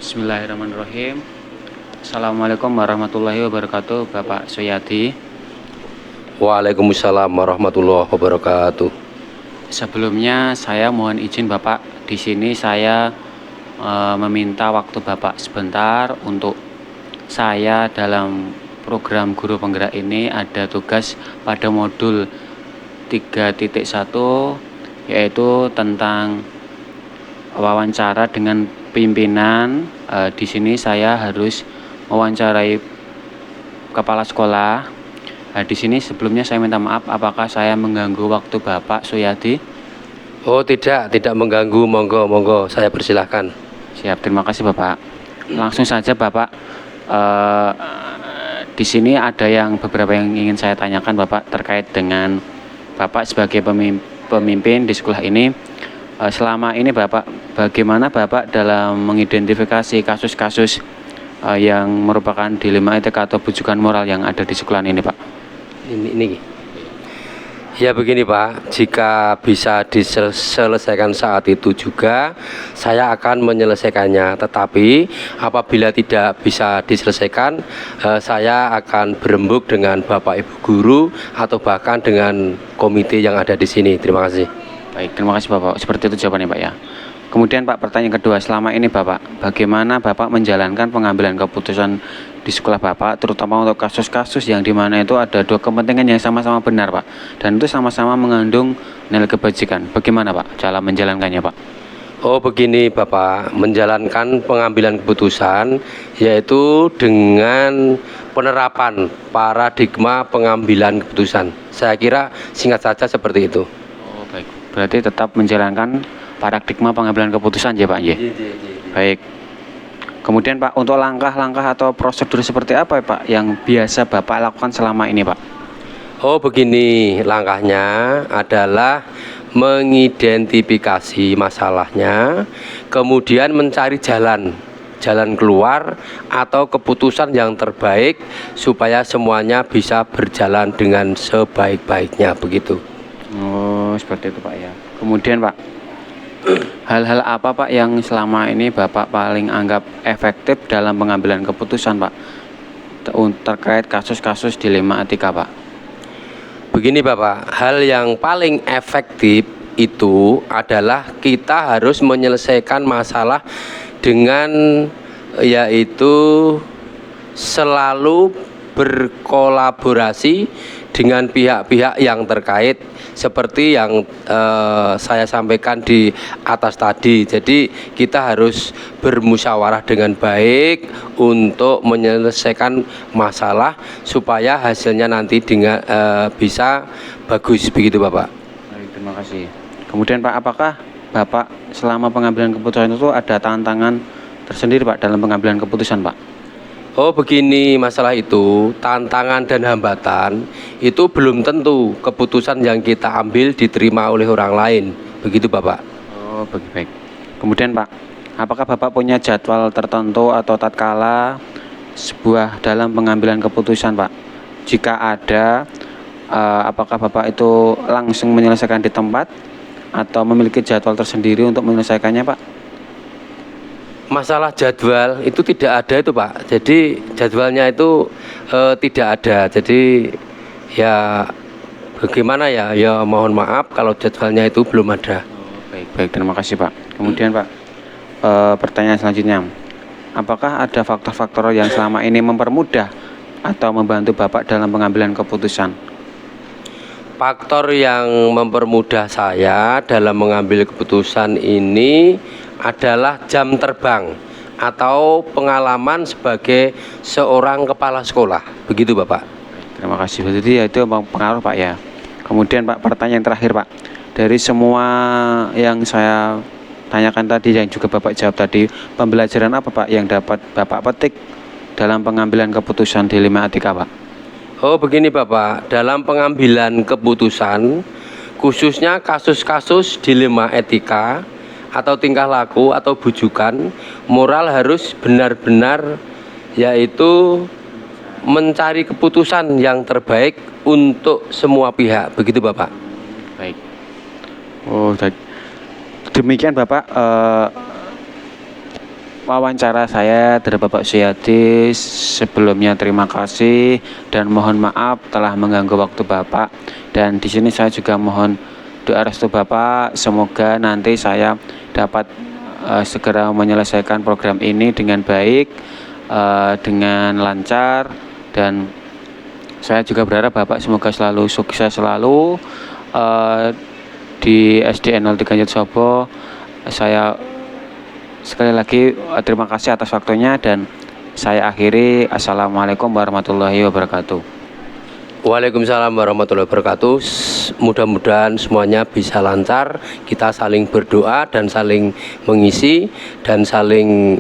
Bismillahirrahmanirrahim. Assalamualaikum warahmatullahi wabarakatuh, Bapak Suyadi. Waalaikumsalam warahmatullahi wabarakatuh. Sebelumnya saya mohon izin Bapak, di sini saya meminta waktu Bapak sebentar untuk saya dalam program guru penggerak ini ada tugas pada modul 3.1 yaitu tentang wawancara dengan pimpinan. Di sini saya harus mewawancarai kepala sekolah. Di sini sebelumnya saya minta maaf apakah saya mengganggu waktu Bapak Suyadi? Oh tidak mengganggu, monggo saya persilahkan. Siap, terima kasih Bapak. Langsung saja Bapak, di sini ada beberapa yang ingin saya tanyakan Bapak terkait dengan Bapak sebagai pemimpin di sekolah ini. Selama ini Bapak, bagaimana Bapak dalam mengidentifikasi kasus-kasus yang merupakan dilema etika atau bujukan moral yang ada di sekolah ini Pak? Ini. Ya begini Pak, jika bisa diselesaikan saat itu juga saya akan menyelesaikannya. Tetapi apabila tidak bisa diselesaikan, saya akan berembuk dengan Bapak Ibu Guru atau bahkan dengan komite yang ada di sini. Terima kasih. Baik, terima kasih Bapak. Seperti itu jawabannya Pak ya. Kemudian Pak, pertanyaan kedua, selama ini Bapak, bagaimana Bapak menjalankan pengambilan keputusan di sekolah Bapak, terutama untuk kasus-kasus yang dimana itu ada dua kepentingan yang sama-sama benar Pak, dan itu sama-sama mengandung nilai kebajikan. Bagaimana Pak cara menjalankannya Pak? Oh begini Bapak, menjalankan pengambilan keputusan yaitu dengan penerapan paradigma pengambilan keputusan. Saya kira singkat saja seperti itu. Oh baik, berarti tetap menjalankan paradigma pengambilan keputusan ya Pak? Baik. Kemudian Pak, untuk langkah-langkah atau prosedur seperti apa Pak yang biasa Bapak lakukan selama ini Pak? Oh begini, langkahnya adalah mengidentifikasi masalahnya, kemudian mencari jalan keluar atau keputusan yang terbaik supaya semuanya bisa berjalan dengan sebaik-baiknya, begitu. Oh seperti itu Pak ya. Kemudian Pak, hal-hal apa Pak yang selama ini Bapak paling anggap efektif dalam pengambilan keputusan Pak terkait kasus-kasus dilema etika Pak? Begini Bapak, hal yang paling efektif itu adalah kita harus menyelesaikan masalah dengan yaitu selalu berkolaborasi dengan pihak-pihak yang terkait seperti yang saya sampaikan di atas tadi. Jadi kita harus bermusyawarah dengan baik untuk menyelesaikan masalah supaya hasilnya nanti dengan bisa bagus, begitu Bapak. Baik, terima kasih. Kemudian Pak, apakah Bapak selama pengambilan keputusan itu ada tantangan tersendiri Pak dalam pengambilan keputusan Pak? Oh begini, masalah itu tantangan dan hambatan itu belum tentu keputusan yang kita ambil diterima oleh orang lain, begitu Bapak. Oh baik. Kemudian Pak, apakah Bapak punya jadwal tertentu atau tatkala sebuah dalam pengambilan keputusan Pak? Jika ada, apakah Bapak itu langsung menyelesaikan di tempat atau memiliki jadwal tersendiri untuk menyelesaikannya Pak? Masalah jadwal itu tidak ada itu Pak. Jadi jadwalnya itu tidak ada. Jadi ya bagaimana ya? Ya mohon maaf kalau jadwalnya itu belum ada. Baik, terima kasih Pak. Kemudian Pak, pertanyaan selanjutnya, apakah ada faktor-faktor yang selama ini mempermudah atau membantu Bapak dalam pengambilan keputusan? Faktor yang mempermudah saya dalam mengambil keputusan ini adalah jam terbang atau pengalaman sebagai seorang kepala sekolah, begitu Bapak. Terima kasih. Jadi itu pengaruh Pak ya. Kemudian Pak, pertanyaan terakhir Pak, dari semua yang saya tanyakan tadi yang juga Bapak jawab tadi, pembelajaran apa Pak yang dapat Bapak petik dalam pengambilan keputusan dilema etika Pak? Oh begini Bapak, dalam pengambilan keputusan khususnya kasus-kasus dilema etika atau tingkah laku atau bujukan moral harus benar-benar yaitu mencari keputusan yang terbaik untuk semua pihak, begitu Bapak. Baik. Oh demikian Bapak, wawancara saya dari Bapak Suyadi. Sebelumnya terima kasih dan mohon maaf telah mengganggu waktu Bapak. Dan di sini saya juga mohon doa restu Bapak, semoga nanti saya dapat segera menyelesaikan program ini dengan baik, dengan lancar, dan saya juga berharap Bapak semoga selalu sukses selalu di SDN 03 Jatisobo. Saya sekali lagi terima kasih atas waktunya dan saya akhiri. Assalamualaikum warahmatullahi wabarakatuh. Waalaikumsalam warahmatullahi wabarakatuh. Mudah-mudahan semuanya bisa lancar. Kita saling berdoa dan saling mengisi dan saling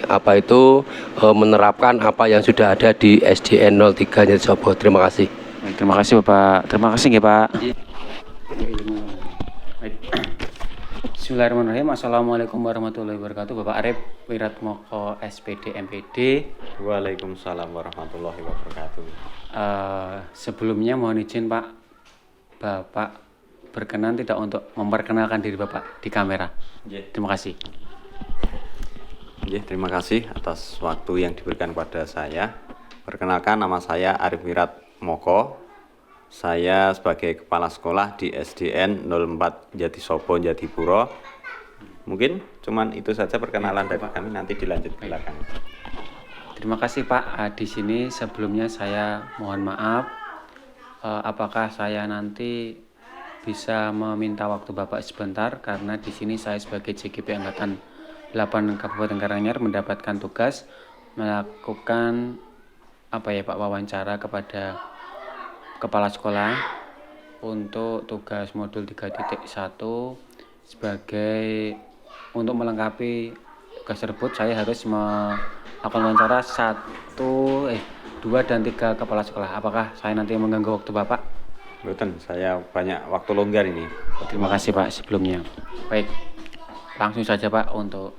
menerapkan apa yang sudah ada di SDN 03 Jatisobo. Terima kasih. Terima kasih Bapak. Terima kasih ya Pak. Bismillahirrahmanirrahim. Assalamualaikum warahmatullahi wabarakatuh. Bapak Arif Wiratmoko SPD MPD. Waalaikumsalam warahmatullahi wabarakatuh. Sebelumnya mohon izin Pak, Bapak berkenan tidak untuk memperkenalkan diri Bapak di kamera? Terima kasih. Terima kasih atas waktu yang diberikan kepada saya. Perkenalkan, nama saya Arif Wiratmoko. Saya sebagai kepala sekolah di SDN 04 Jatisobo Jatipuro. Mungkin cuman itu saja perkenalan dari kami, nanti dilanjut ke belakang. Terima kasih Pak. Di sini sebelumnya saya mohon maaf. Apakah saya nanti bisa meminta waktu Bapak sebentar, karena di sini saya sebagai JGP Angkatan 8 Kabupaten Karanganyar mendapatkan tugas melakukan wawancara kepada kepala sekolah untuk tugas modul 3.1 sebagai untuk melengkapi tugas tersebut. Saya harus melakukan wawancara 2 dan 3 kepala sekolah. Apakah saya nanti mengganggu waktu Bapak? Betul, saya banyak waktu longgar ini. Terima kasih Pak sebelumnya. Baik, langsung saja Pak untuk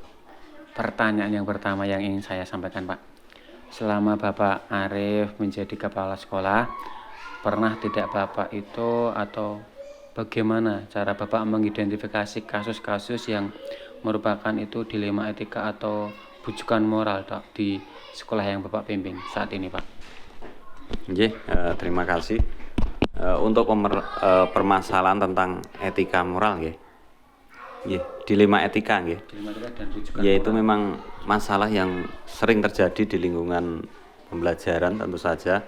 pertanyaan yang pertama yang ingin saya sampaikan Pak. Selama Bapak Arif menjadi kepala sekolah, pernah tidak Bapak itu atau bagaimana cara Bapak mengidentifikasi kasus-kasus yang merupakan itu dilema etika atau bujukan moral di sekolah yang Bapak bimbing saat ini Pak? Terima kasih. Untuk permasalahan tentang etika moral dilema etika yaitu memang masalah yang sering terjadi di lingkungan pembelajaran tentu saja,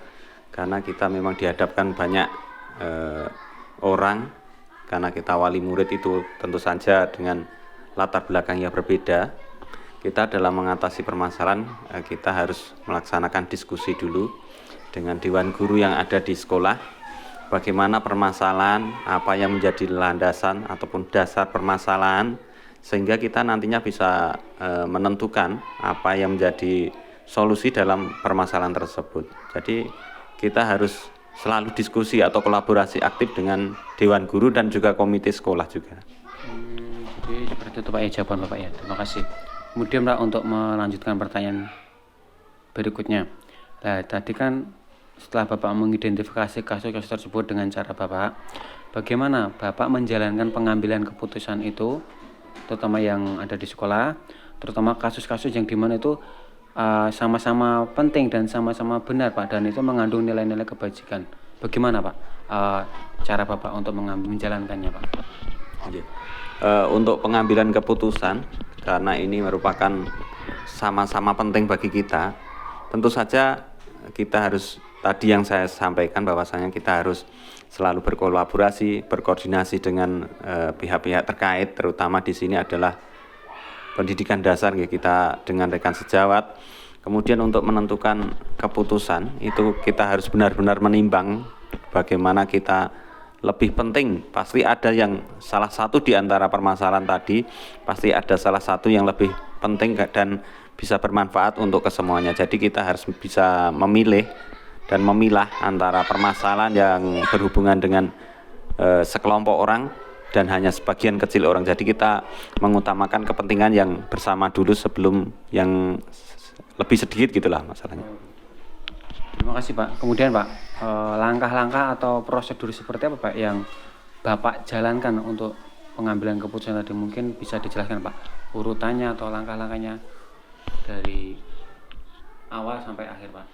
karena kita memang dihadapkan banyak orang, karena kita wali murid itu tentu saja dengan latar belakang yang berbeda. Kita dalam mengatasi permasalahan kita harus melaksanakan diskusi dulu dengan dewan guru yang ada di sekolah. Bagaimana permasalahan, apa yang menjadi landasan ataupun dasar permasalahan, sehingga kita nantinya bisa menentukan apa yang menjadi solusi dalam permasalahan tersebut. Jadi kita harus selalu diskusi atau kolaborasi aktif dengan dewan guru dan juga komite sekolah juga. Jadi seperti itu Pak jawaban Bapak ya. Terima kasih. Kemudian Pak, untuk melanjutkan pertanyaan berikutnya. Nah, tadi kan setelah Bapak mengidentifikasi kasus-kasus tersebut dengan cara Bapak, bagaimana Bapak menjalankan pengambilan keputusan itu, terutama yang ada di sekolah, terutama kasus-kasus yang dimana itu sama-sama penting dan sama-sama benar Pak, dan itu mengandung nilai-nilai kebajikan. Bagaimana Pak cara Bapak untuk menjalankannya Pak? Untuk pengambilan keputusan, karena ini merupakan sama-sama penting bagi kita, tentu saja kita harus, tadi yang saya sampaikan bahwasanya kita harus selalu berkolaborasi, berkoordinasi dengan pihak-pihak terkait, terutama di sini adalah pendidikan dasar kita dengan rekan sejawat. Kemudian untuk menentukan keputusan itu kita harus benar-benar menimbang bagaimana kita lebih penting. Pasti ada yang salah satu di antara permasalahan tadi, pasti ada salah satu yang lebih penting dan bisa bermanfaat untuk kesemuanya. Jadi kita harus bisa memilih dan memilah antara permasalahan yang berhubungan dengan sekelompok orang dan hanya sebagian kecil orang. Jadi kita mengutamakan kepentingan yang bersama dulu sebelum yang lebih sedikit gitulah masalahnya. Terima kasih Pak. Kemudian Pak, langkah-langkah atau prosedur seperti apa Pak yang Bapak jalankan untuk pengambilan keputusan tadi? Mungkin bisa dijelaskan Pak, urutannya atau langkah-langkahnya dari awal sampai akhir Pak.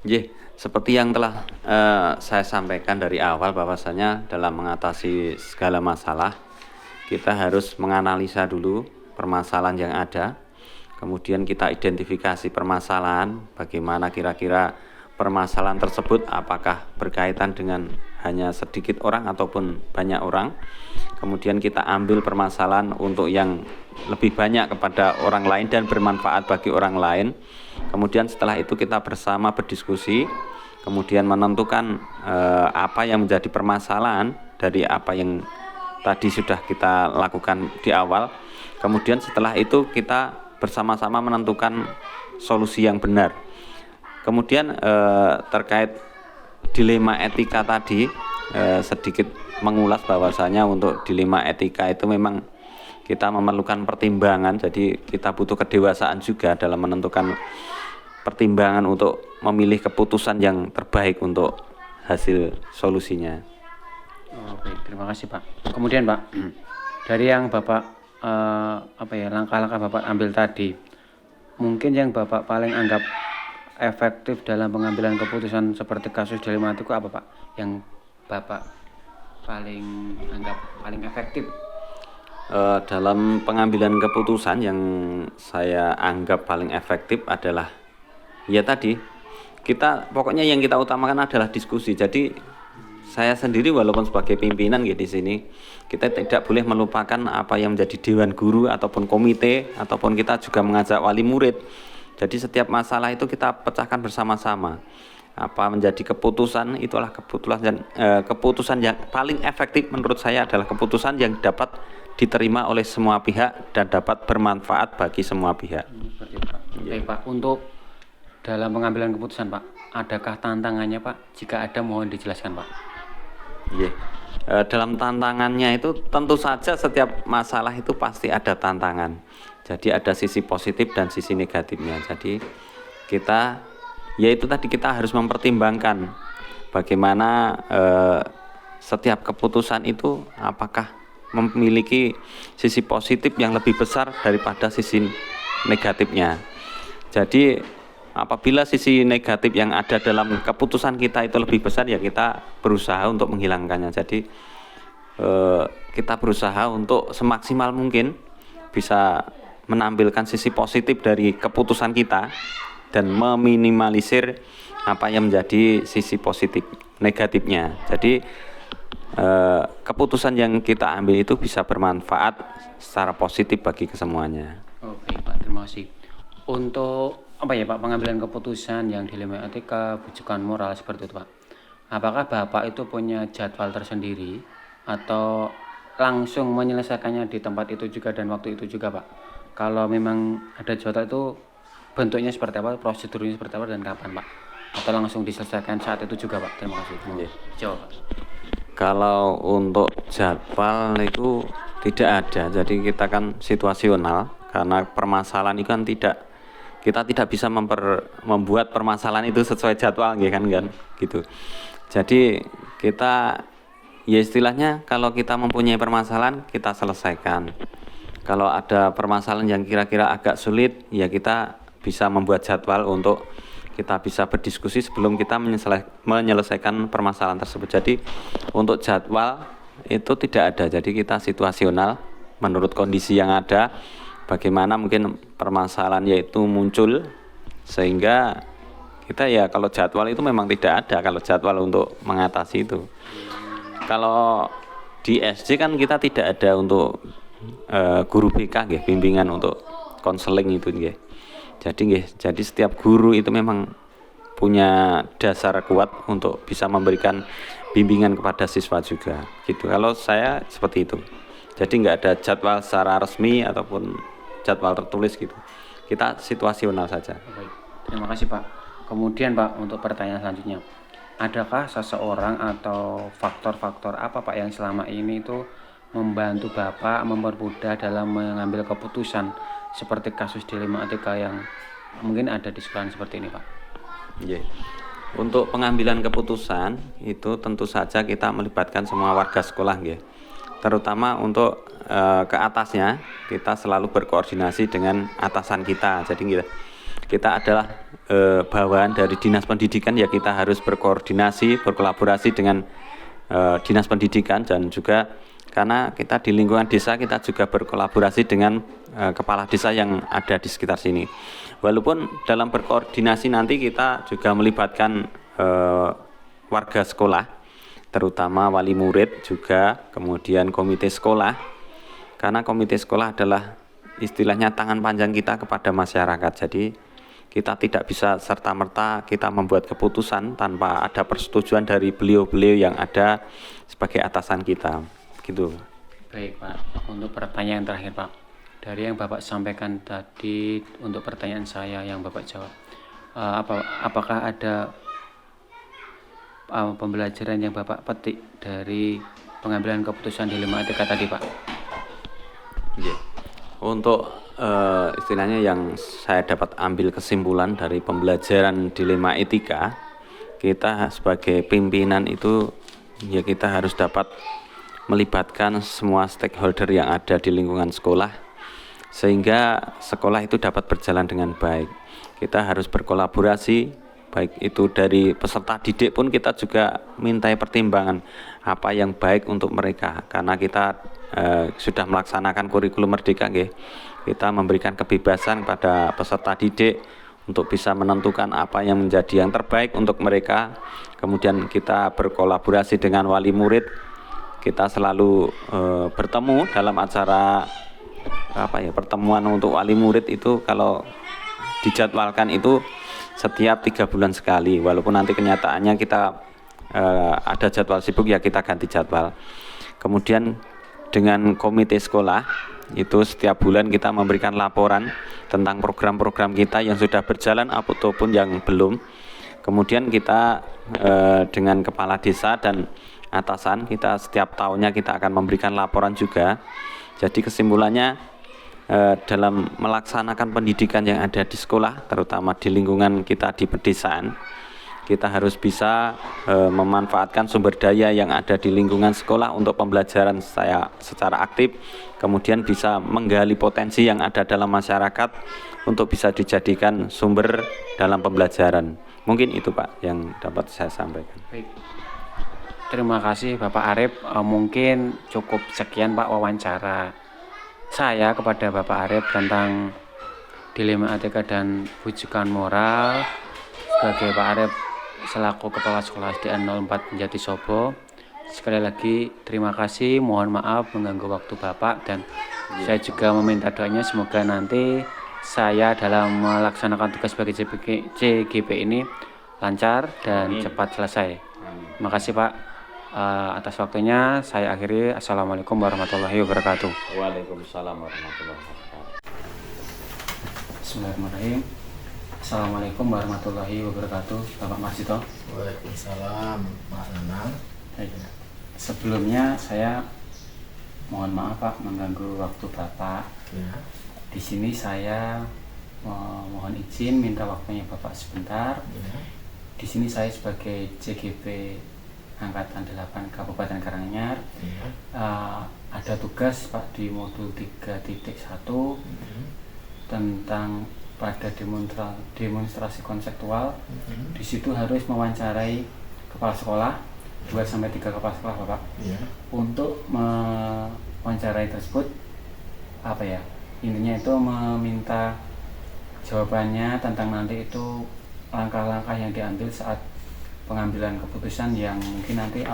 Nggih, seperti yang telah saya sampaikan dari awal bahwasanya dalam mengatasi segala masalah kita harus menganalisa dulu permasalahan yang ada. Kemudian kita identifikasi permasalahan, bagaimana kira-kira permasalahan tersebut apakah berkaitan dengan hanya sedikit orang ataupun banyak orang. Kemudian kita ambil permasalahan untuk yang lebih banyak kepada orang lain dan bermanfaat bagi orang lain. Kemudian setelah itu kita bersama berdiskusi, kemudian menentukan apa yang menjadi permasalahan dari apa yang tadi sudah kita lakukan di awal. Kemudian setelah itu kita bersama-sama menentukan solusi yang benar. Kemudian terkait dilema etika tadi, sedikit mengulas bahwasanya untuk dilema etika itu memang kita memerlukan pertimbangan, jadi kita butuh kedewasaan juga dalam menentukan pertimbangan untuk memilih keputusan yang terbaik untuk hasil solusinya. Oke, terima kasih Pak. Kemudian Pak, dari yang Bapak langkah-langkah Bapak ambil tadi, mungkin yang Bapak paling anggap efektif dalam pengambilan keputusan seperti kasus dilema itu apa Pak? Yang Bapak paling anggap paling efektif? Dalam pengambilan keputusan yang saya anggap paling efektif adalah ya tadi, pokoknya yang kita utamakan adalah diskusi. Jadi saya sendiri walaupun sebagai pimpinan gitu di sini, kita tidak boleh melupakan apa yang menjadi dewan guru ataupun komite, ataupun kita juga mengajak wali murid. Jadi setiap masalah itu kita pecahkan bersama-sama. Apa menjadi keputusan, itulah keputusan yang paling efektif menurut saya adalah keputusan yang dapat diterima oleh semua pihak dan dapat bermanfaat bagi semua pihak. Seperti Pak. Oke Pak, untuk dalam pengambilan keputusan Pak, adakah tantangannya Pak? Jika ada mohon dijelaskan Pak. Yeah. Dalam tantangannya itu tentu saja setiap masalah itu pasti ada tantangan. Jadi ada sisi positif dan sisi negatifnya. Jadi kita harus mempertimbangkan bagaimana setiap keputusan itu apakah memiliki sisi positif yang lebih besar daripada sisi negatifnya. Jadi apabila sisi negatif yang ada dalam keputusan kita itu lebih besar, ya kita berusaha untuk menghilangkannya. Jadi kita berusaha untuk semaksimal mungkin bisa menampilkan sisi positif dari keputusan kita dan meminimalisir apa yang menjadi sisi positif negatifnya. Jadi keputusan yang kita ambil itu bisa bermanfaat secara positif bagi kesemuanya. Oke Pak, terima kasih. Untuk Pak, pengambilan keputusan yang dilema etika, bujukan moral seperti itu Pak, apakah Bapak itu punya jadwal tersendiri atau langsung menyelesaikannya di tempat itu juga dan waktu itu juga Pak? Kalau memang ada jadwal itu bentuknya seperti apa, prosedurnya seperti apa dan kapan Pak? Atau langsung diselesaikan saat itu juga Pak? Terima kasih. Jawab Pak. Kalau untuk jadwal itu tidak ada, jadi kita kan situasional karena permasalahan itu kan kita tidak bisa membuat permasalahan itu sesuai jadwal kan gitu. Jadi kita ya istilahnya kalau kita mempunyai permasalahan kita selesaikan. Kalau ada permasalahan yang kira-kira agak sulit, ya kita bisa membuat jadwal untuk kita bisa berdiskusi sebelum kita menyelesaikan permasalahan tersebut. Jadi untuk jadwal itu tidak ada. Jadi kita situasional menurut kondisi yang ada. Bagaimana mungkin permasalahan yaitu muncul, sehingga kita ya kalau jadwal itu memang tidak ada kalau jadwal untuk mengatasi itu. Kalau di SD kan kita tidak ada untuk guru BK bimbingan untuk konseling itu jadi setiap guru itu memang punya dasar kuat untuk bisa memberikan bimbingan kepada siswa juga gitu. Kalau saya seperti itu, jadi nggak ada jadwal secara resmi ataupun jadwal tertulis gitu, kita situasional saja. Baik, terima kasih Pak. Kemudian Pak, untuk pertanyaan selanjutnya, adakah seseorang atau faktor-faktor apa Pak yang selama ini itu membantu Bapak mempermudah dalam mengambil keputusan seperti kasus dilema etika yang mungkin ada di sekolah seperti ini Pak? Yeah. Untuk pengambilan keputusan itu tentu saja kita melibatkan semua warga sekolah terutama untuk ke atasnya kita selalu berkoordinasi dengan atasan kita. Jadi kita adalah bawahan dari dinas pendidikan, ya kita harus berkoordinasi, berkolaborasi dengan dinas pendidikan, dan juga karena kita di lingkungan desa kita juga berkolaborasi dengan kepala desa yang ada di sekitar sini. Walaupun dalam berkoordinasi nanti kita juga melibatkan warga sekolah, terutama wali murid juga, kemudian komite sekolah, karena komite sekolah adalah istilahnya tangan panjang kita kepada masyarakat. Jadi kita tidak bisa serta-merta kita membuat keputusan tanpa ada persetujuan dari beliau-beliau yang ada sebagai atasan kita, gitu. Baik Pak, untuk pertanyaan terakhir Pak, dari yang Bapak sampaikan tadi untuk pertanyaan saya yang Bapak jawab, apakah ada pembelajaran yang Bapak petik dari pengambilan keputusan dilema etika tadi Pak? Yeah. Untuk istilahnya yang saya dapat ambil kesimpulan dari pembelajaran dilema etika, kita sebagai pimpinan itu ya kita harus dapat melibatkan semua stakeholder yang ada di lingkungan sekolah sehingga sekolah itu dapat berjalan dengan baik. Kita harus berkolaborasi, baik itu dari peserta didik pun kita juga mintai pertimbangan apa yang baik untuk mereka, karena kita sudah melaksanakan kurikulum merdeka nggih. Kita memberikan kebebasan pada peserta didik untuk bisa menentukan apa yang menjadi yang terbaik untuk mereka. Kemudian kita berkolaborasi dengan wali murid. Kita selalu bertemu dalam acara pertemuan untuk wali murid itu kalau dijadwalkan itu setiap 3 bulan sekali, walaupun nanti kenyataannya kita ada jadwal sibuk ya kita ganti jadwal. Kemudian dengan komite sekolah itu setiap bulan kita memberikan laporan tentang program-program kita yang sudah berjalan ataupun yang belum. Kemudian kita dengan kepala desa dan atasan kita setiap tahunnya kita akan memberikan laporan juga. Jadi kesimpulannya dalam melaksanakan pendidikan yang ada di sekolah, terutama di lingkungan kita di pedesaan, kita harus bisa memanfaatkan sumber daya yang ada di lingkungan sekolah untuk pembelajaran saya secara aktif, kemudian bisa menggali potensi yang ada dalam masyarakat untuk bisa dijadikan sumber dalam pembelajaran. Mungkin itu Pak yang dapat saya sampaikan. Baik. Terima kasih Bapak Arif. Mungkin cukup sekian Pak wawancara saya kepada Bapak Arif tentang dilema etika dan bujukan moral sebagai Pak Arif selaku Kepala Sekolah SDN 04 Jati Sobo. Sekali lagi terima kasih, mohon maaf mengganggu waktu Bapak, dan saya juga meminta doanya semoga nanti saya dalam melaksanakan tugas sebagai CGP ini lancar dan cepat selesai. Terima kasih Pak. Atas waktunya saya akhiri. Assalamualaikum warahmatullahi wabarakatuh. Waalaikumsalam warahmatullahi wabarakatuh. Bismillahirrahmanirrahim. Assalamualaikum warahmatullahi wabarakatuh, Bapak Marsito. Waalaikumsalam, Pak Nanang. Sebelumnya saya mohon maaf Pak mengganggu waktu Bapak. Ya. Di sini saya mohon izin minta waktunya Bapak sebentar. Ya. Di sini saya sebagai CGP Angkatan 8 Kabupaten Karanganyar ada tugas Pak di modul 3.1 tentang pada demonstrasi konseptual. Di situ harus mewawancarai kepala sekolah 2-3 kepala sekolah Bapak. Untuk mewawancarai tersebut intinya itu meminta jawabannya tentang nanti itu langkah-langkah yang diambil saat pengambilan keputusan yang mungkin nanti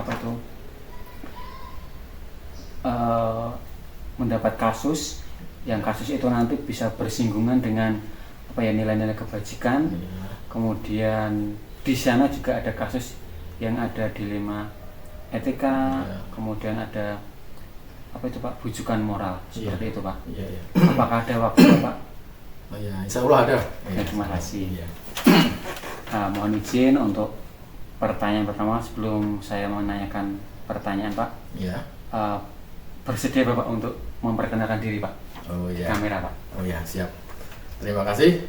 mendapat kasus, yang kasus itu nanti bisa bersinggungan dengan nilai-nilai kebajikan. Kemudian di sana juga ada kasus yang ada dilema etika, kemudian ada Pak, bujukan moral seperti itu Pak. Apakah ada waktu Pak? Insya Allah ada. Terima kasih. Mohon izin untuk pertanyaan pertama sebelum saya menanyakan pertanyaan Pak. Bersedia Bapak untuk memperkenalkan diri Pak? Kamera Pak. Siap. Terima kasih.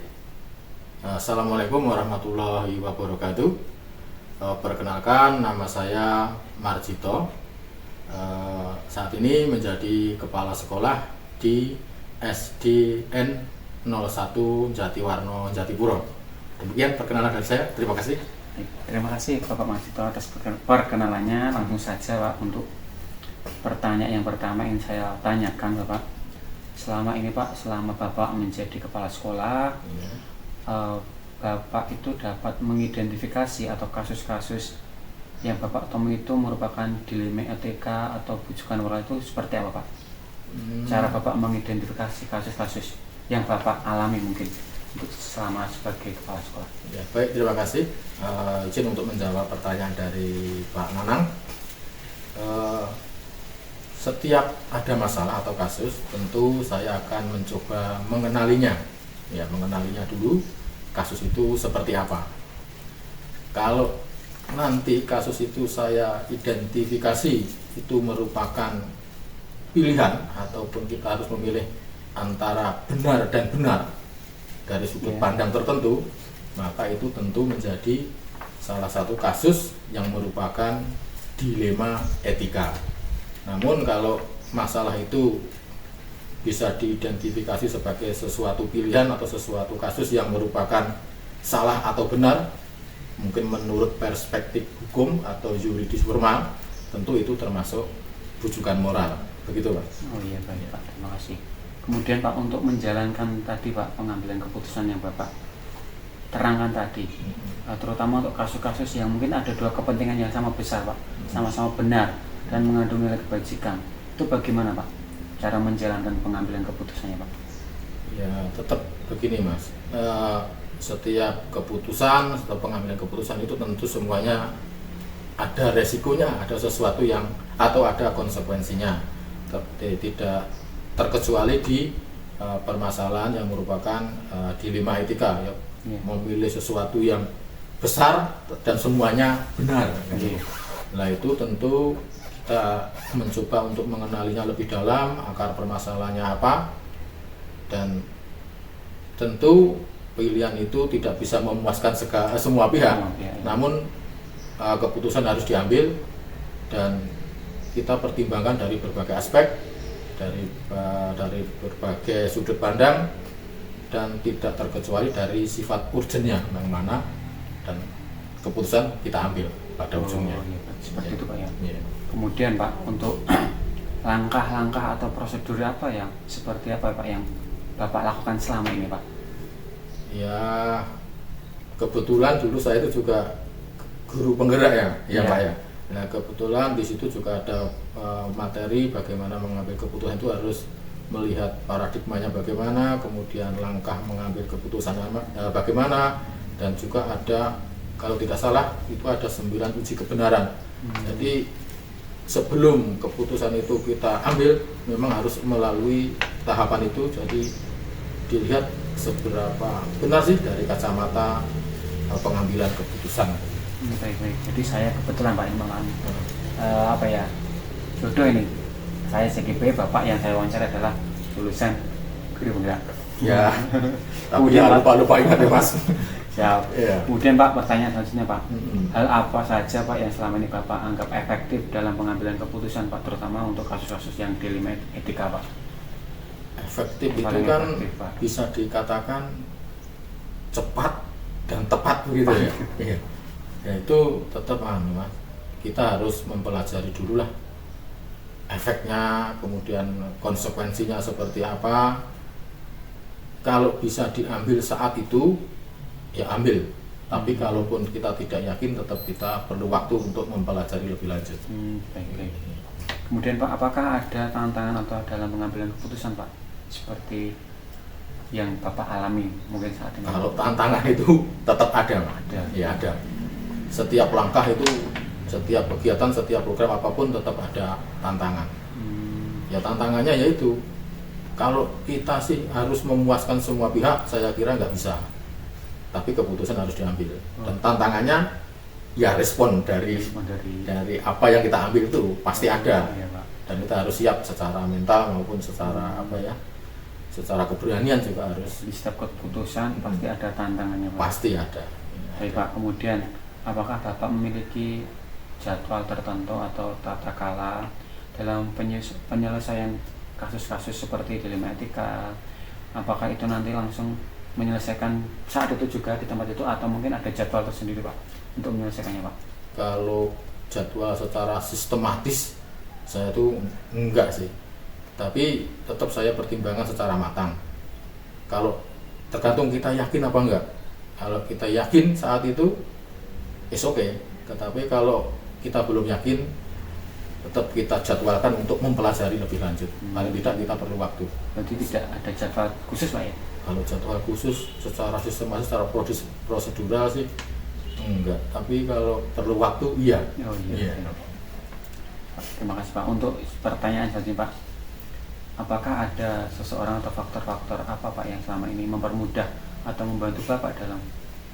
Assalamualaikum warahmatullahi wabarakatuh. Perkenalkan, nama saya Marjito. Saat ini menjadi kepala sekolah di SDN 01 Jatiwarno Jatipuro. Demikian perkenalan dari saya. Terima kasih. Baik, terima kasih Bapak Marsito atas perkenalannya. Langsung saja Pak untuk pertanyaan yang pertama yang saya tanyakan Bapak. Selama ini Pak, selama Bapak menjadi kepala sekolah, Bapak itu dapat mengidentifikasi atau kasus-kasus yang Bapak temui itu merupakan dilema etika atau bujukan moral itu seperti apa Pak? Cara Bapak mengidentifikasi kasus-kasus yang Bapak alami mungkin untuk selama sebagai kepala sekolah. Ya, baik, terima kasih. Izin untuk menjawab pertanyaan dari Pak Nanang. Setiap ada masalah atau kasus, tentu saya akan mencoba mengenalinya. Ya, mengenalinya dulu, kasus itu seperti apa. Kalau nanti kasus itu saya identifikasi itu merupakan pilihan ataupun kita harus memilih antara benar dan benar dari sudut pandang tertentu, maka itu tentu menjadi salah satu kasus yang merupakan dilema etika. Namun kalau masalah itu bisa diidentifikasi sebagai sesuatu pilihan atau sesuatu kasus yang merupakan salah atau benar, mungkin menurut perspektif hukum atau yuridis formal, tentu itu termasuk bujukan moral. Begitu Pak. Oh iya baik Pak, terima kasih. Kemudian Pak, untuk menjalankan tadi Pak pengambilan keputusan yang Bapak terangkan tadi, terutama untuk kasus-kasus yang mungkin ada dua kepentingan yang sama besar Pak, sama-sama benar dan mengandung nilai kebajikan, itu bagaimana Pak cara menjalankan pengambilan keputusannya Pak? Ya tetap begini Mas, setiap keputusan atau pengambilan keputusan itu tentu semuanya ada resikonya, ada sesuatu yang atau ada konsekuensinya, tidak terkecuali di permasalahan yang merupakan dilema etika ya. Memilih sesuatu yang besar dan semuanya benar. Nah itu tentu kita mencoba untuk mengenalinya lebih dalam, akar permasalahannya apa, dan tentu pilihan itu tidak bisa memuaskan semua pihak. Namun keputusan harus diambil dan kita pertimbangkan dari berbagai aspek, dari berbagai sudut pandang, dan tidak terkecuali dari sifat urgennya yang mana, dan keputusan kita ambil pada ujungnya. Seperti itu Pak ya. Ya. Kemudian Pak, untuk langkah-langkah atau prosedur apa yang seperti apa Pak yang Bapak lakukan selama ini Pak? Ya kebetulan dulu saya itu juga guru penggerak ya Pak ya. Nah kebetulan di situ juga ada materi bagaimana mengambil keputusan itu harus melihat paradigmanya bagaimana, kemudian langkah mengambil keputusan bagaimana, dan juga ada, kalau tidak salah itu ada 9 uji kebenaran. Jadi sebelum keputusan itu kita ambil memang harus melalui tahapan itu, jadi dilihat seberapa benar sih dari kacamata pengambilan keputusan. Baik. Jadi saya kebetulan Pak Imam apa ya, jodoh ini. Saya CGP, Bapak yang saya wawancara adalah lulusan guru penggerak. Ya. Tapi jangan lupa ingat ya Mas. Siap. Ya. Kemudian Pak, pertanyaan selanjutnya Pak, hal apa saja Pak yang selama ini Bapak anggap efektif dalam pengambilan keputusan Pak, terutama untuk kasus-kasus yang dilema etika Pak? Efektif itu Paling kan efektif, Pak. bisa dikatakan cepat dan tepat begitu ya. Iya. Ya itu tetap Mas. Kita harus mempelajari dulu lah efeknya, kemudian konsekuensinya seperti apa. Kalau bisa diambil saat itu, ya ambil. Tapi kalaupun kita tidak yakin, tetap kita perlu waktu untuk mempelajari lebih lanjut. Baik. Kemudian Pak, apakah ada tantangan atau dalam pengambilan keputusan Pak, seperti yang Bapak alami mungkin saat ini? Kalau tantangan itu tetap ada, Ada. Ya ada. Setiap langkah itu, setiap kegiatan, setiap program apapun tetap ada tantangan. Ya tantangannya yaitu kalau kita sih harus memuaskan semua pihak, saya kira nggak bisa. Tapi keputusan harus diambil. Dan tantangannya ya respon dari apa yang kita ambil itu pasti ada. Iya, Pak. Dan kita harus siap secara mental maupun secara secara keberanian juga harus. Di setiap keputusan pasti ada tantangannya Pak. Pasti ada. Baik Pak, kemudian apakah Bapak memiliki jadwal tertentu atau tata kelola dalam penyelesaian kasus-kasus seperti dilema etika, apakah itu nanti langsung menyelesaikan saat itu juga di tempat itu atau mungkin ada jadwal tersendiri Pak untuk menyelesaikannya Pak? Kalau jadwal secara sistematis saya tuh enggak sih, tapi tetap saya pertimbangkan secara matang. Kalau tergantung kita yakin apa enggak. Kalau kita yakin saat itu is okay. Tetapi kalau kita belum yakin, tetap kita jadwalkan untuk mempelajari lebih lanjut. Paling tidak kita perlu waktu. Berarti tidak ada jadwal khusus Pak ya? Kalau jadwal khusus secara sistematis, secara prosedural sih enggak. Tapi kalau perlu waktu iya. Oh iya. Pak, terima kasih Pak. Untuk pertanyaan selanjutnya Pak, apakah ada seseorang atau faktor-faktor apa Pak yang selama ini mempermudah atau membantu Bapak dalam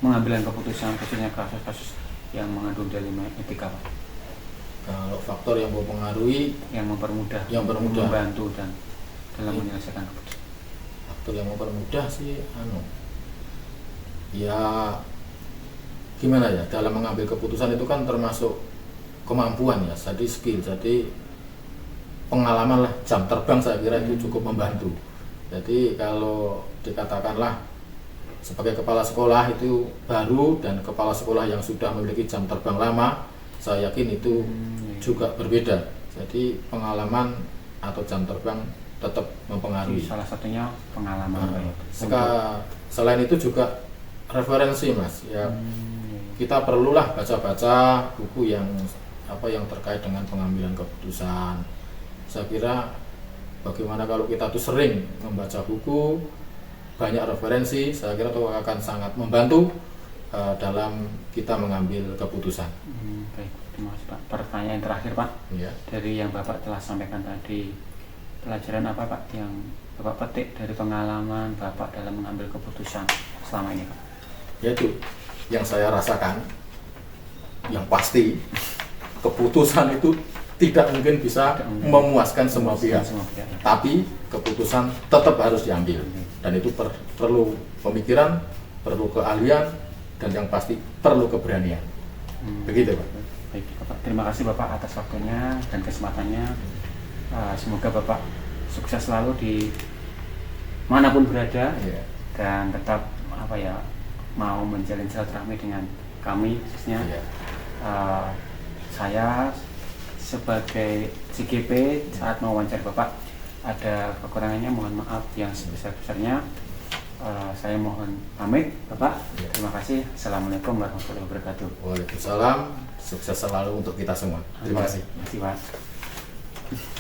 mengambil keputusan khususnya kasus-kasus yang mengandung dialema etika Pak? Kalau faktor yang mempengaruhi, Yang mempermudah, membantu dan dalam menyelesaikan keputusan. faktor yang mempermudah sih ya gimana ya, dalam mengambil keputusan itu kan termasuk kemampuan ya, jadi skill, jadi pengalaman lah, jam terbang saya kira itu cukup membantu. Jadi kalau dikatakanlah sebagai kepala sekolah itu baru dan kepala sekolah yang sudah memiliki jam terbang lama, saya yakin itu juga berbeda. Jadi pengalaman atau jam terbang tetap mempengaruhi. Salah satunya pengalaman Pak ya. Selain itu juga referensi Mas ya, kita perlulah baca-baca buku yang terkait dengan pengambilan keputusan. Saya kira bagaimana kalau kita tuh sering membaca buku, banyak referensi, saya kira itu akan sangat membantu dalam kita mengambil keputusan. Baik, terima kasih Pak. Pertanyaan terakhir Pak, Ya. dari yang Bapak telah sampaikan tadi, pelajaran apa Pak yang Bapak petik dari pengalaman Bapak dalam mengambil keputusan selama ini Pak? Yaitu yang saya rasakan, yang pasti keputusan itu tidak mungkin bisa memuaskan semua pihak, Semua pihak, ya. tapi keputusan tetap harus diambil, dan itu perlu pemikiran, perlu keahlian, dan yang pasti perlu keberanian. Begitu Pak. Baik Bapak, terima kasih Bapak atas waktunya dan kesempatannya. Semoga Bapak sukses selalu di manapun berada, Ya. dan tetap mau menjalin silaturahmi dengan kami khususnya. Ya. Saya sebagai CGP saat mewawancara Bapak ada kekurangannya, mohon maaf yang sebesar-besarnya. Saya mohon pamit Bapak. Ya. Terima kasih. Assalamualaikum warahmatullahi wabarakatuh. Waalaikumsalam. Sukses selalu untuk kita semua. Terima kasih. Terima kasih Pak.